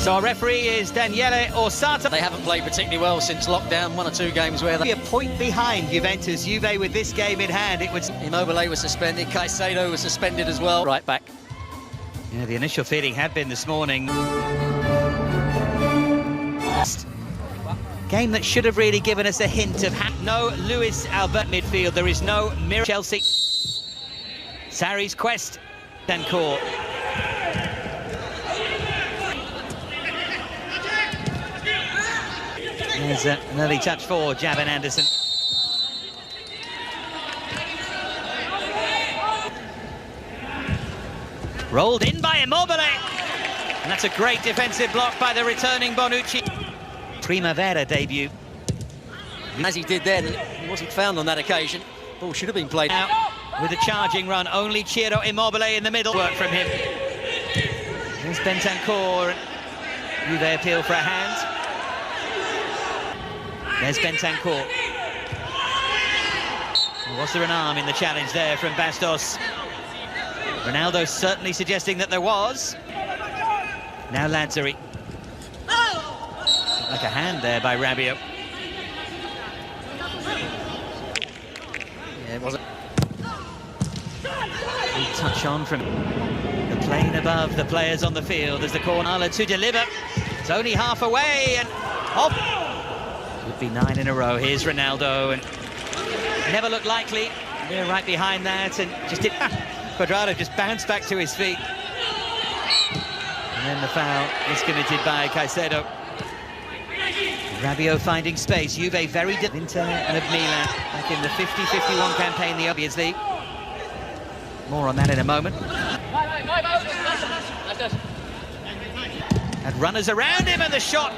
So our referee is Daniele Orsata. They haven't played particularly well since lockdown, 1 or 2 games where they... A point behind Juventus. Juve with this game in hand. It was... Immobile was suspended, Caicedo was suspended as well. Right back. Yeah, the initial feeling had been this morning. Game that should have really given us a hint of... No Luis Albert midfield. There is no mirror. Chelsea. Sarri's quest. Dancourt. There's an early touch for Javan Anderson. Rolled in by Immobile. And that's a great defensive block by the returning Bonucci. Primavera debut. As he did then, he wasn't found on that occasion. Ball should have been played out with a charging run. Only Ciro Immobile in the middle. Work from him. Here's Bentancur. Juve appeal for a hand. There's Bentancur. Was there an arm in the challenge there from Bastos? Ronaldo certainly suggesting that there was. Now Lazio. Like a hand there by Rabiot. Yeah, it wasn't. Touch on from the plane above the players on the field as the corner to deliver. It's only half away and would be 9 in a row. Here's Ronaldo and never looked likely. They're right behind that and just did. Cuadrado just bounced back to his feet. And then the foul is committed by Caicedo. Rabiot finding space. Juve very deep. Inter and of Milan back in the 50-51 campaign, the Obvious League. More on that in a moment. And runners around him and the shot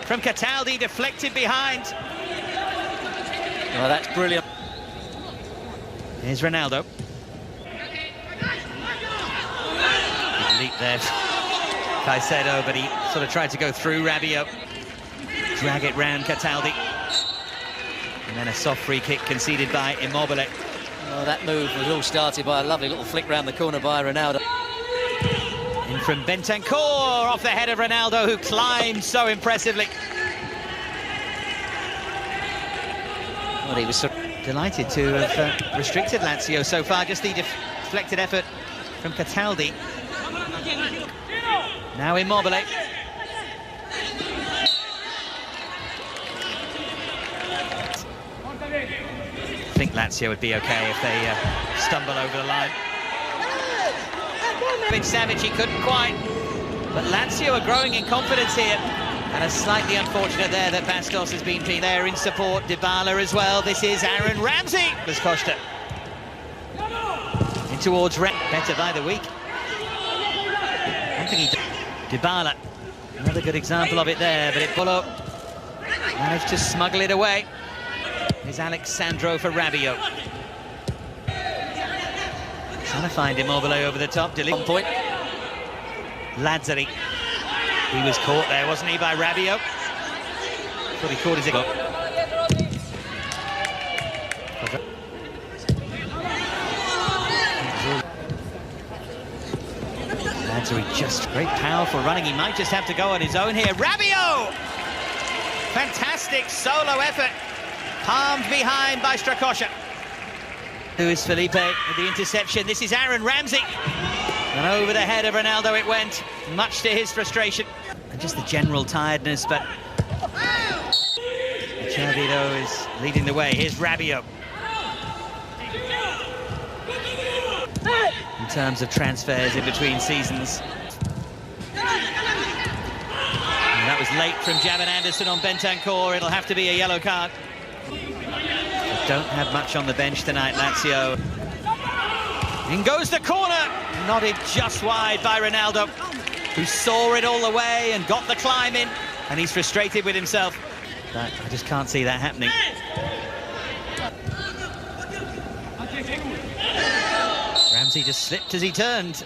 from Cataldi deflected behind. Oh, that's brilliant. Here's Ronaldo. Big leap there, Caicedo, but he sort of tried to go through Rabiot. Drag it round Cataldi. And then a soft free kick conceded by Immobile. Oh, that move was all started by a lovely little flick round the corner by Ronaldo. In from Bentancur, off the head of Ronaldo, who climbed so impressively. Well, he was delighted to have restricted Lazio so far. Just the deflected effort from Cataldi. Now Immobile. I think Lazio would be okay if they stumble over the line. Bit savage, he couldn't quite. But Lazio are growing in confidence here. And it's slightly unfortunate there that Bastos has been there in support. Dybala as well. This is Aaron Ramsey. Was Costa. In towards better by the week. Anthony Dybala. Another good example of it there, but it Bolo managed to smuggle it away. Here's Alexandro for Rabiot. Trying to find Immobile over the top. On point. Lazio. He was caught there, wasn't he, by Rabiot? Thought he caught his goal. Lazio just great powerful running. He might just have to go on his own here. Rabiot! Fantastic solo effort. Palmed behind by Strakosha. Who is Felipe with the interception? This is Aaron Ramsey. And over the head of Ronaldo it went, much to his frustration. And just the general tiredness, but Xavi, though, is leading the way. Here's Rabiot. In terms of transfers in between seasons. And that was late from Javan Anderson on Bentancur. It'll have to be a yellow card. They don't have much on the bench tonight, Lazio. In goes the corner. Nodded just wide by Ronaldo, who saw it all the way and got the climb in, and he's frustrated with himself. But I just can't see that happening. Ramsey just slipped as he turned.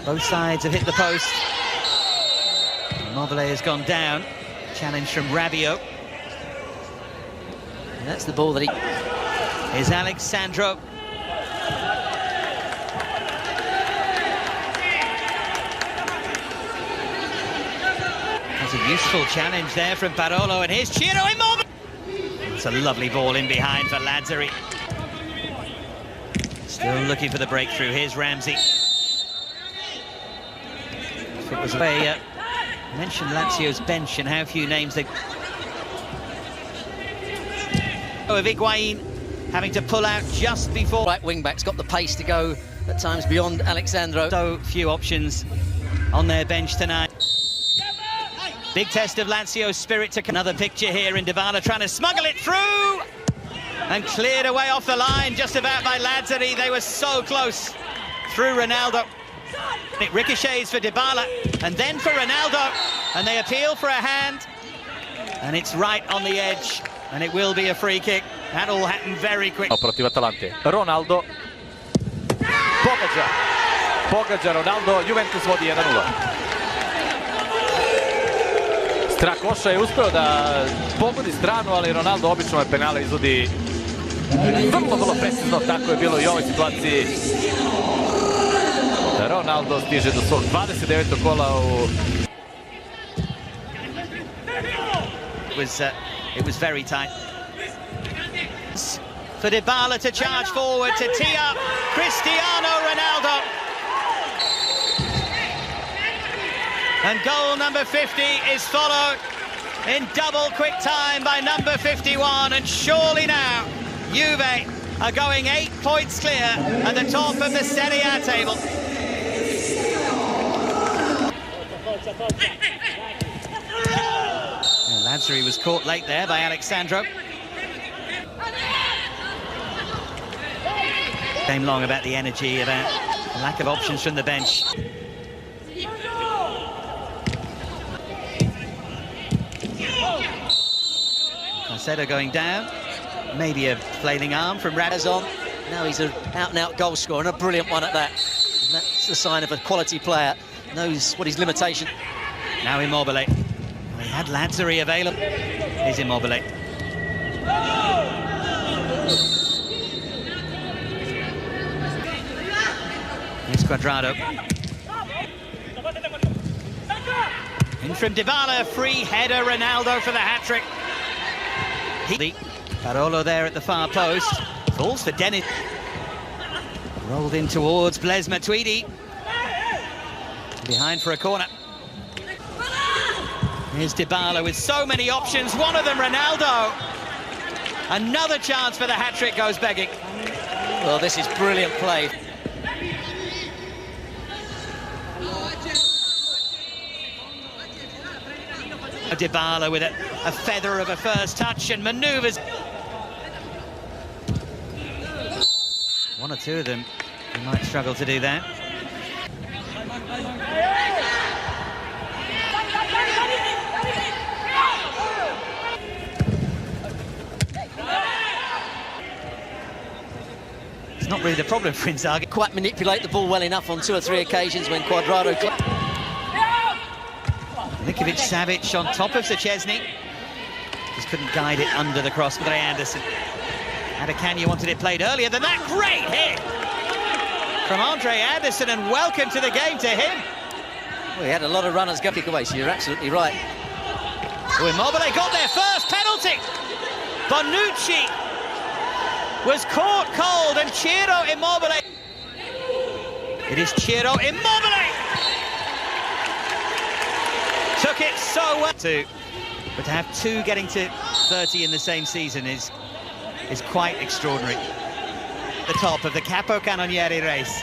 Both sides have hit the post. Immobile has gone down. Challenge from Rabiot. And that's the ball that he... Here's It's a useful challenge there from Parolo, and here's Ciro Immobile. It's a lovely ball in behind for Lazzari. Still looking for the breakthrough. Here's Ramsey. If it was away, mentioned Lazio's bench and how few names they... Of Higuain having to pull out just before... Right wing-back's got the pace to go at times beyond Alexandro. So few options on their bench tonight. Big test of Lazio's spirit to... Another picture here in Dybala trying to smuggle it through and cleared away off the line just about by Lazzari. They were so close through Ronaldo. It ricochets for Dybala and then for Ronaldo, and they appeal for a hand, and it's right on the edge, and it will be a free kick. That all happened very quick. Protiv Atalante. Ronaldo pogađa Ronaldo, Juventus vodi 1:0. Strakoša je uspeo da pogodi stranu, ali Ronaldo obično je penale izvodi vrlo precizno. Tako je bilo i u ovoj situaciji. Ronaldo stiže do svog 29. kola u... It was very tight. For Dybala to charge forward to tee up Cristiano Ronaldo. And goal number 50 is followed in double quick time by number 51. And surely now, Juve are going 8 points clear at the top of the Serie A table. Lazzari was caught late there by Alexandro. Came long about the energy, about the lack of options from the bench. Caicedo going down. Maybe a flailing arm from Radazon. Now he's an out-and-out goal scorer, and a brilliant one at that. And that's the sign of a quality player. Knows what his limitation. Now Immobile. He had Lazzari available. Here's Immobile. Here's Cuadrado. In from Dybala, free header, Ronaldo for the hat-trick. Parolo there at the far post. Falls for Dennis. Rolled in towards Blaise Matuidi. Behind for a corner. Here's Dybala with so many options, one of them Ronaldo. Another chance for the hat-trick goes begging. Well, this is brilliant play. Dybala with a feather of a first touch and manoeuvres. One or two of them who might struggle to do that. It's not really the problem for Inzaghi. Quite manipulate the ball well enough on 2 or 3 occasions when Cuadrado... Milinkovic-Savic on top of Szczesny. Just couldn't guide it under the cross. Andre Anderson. Adekanya wanted it played earlier than that. Great hit from Andre Anderson, and welcome to the game to him. Well, he had a lot of runners go kick away, so you're absolutely right. Oh, Immobile got their first penalty. Bonucci was caught cold, and Ciro Immobile. It is Ciro Immobile. Took it so well. But to have 2 getting to 30 in the same season is quite extraordinary. The top of the Capocannoniere race.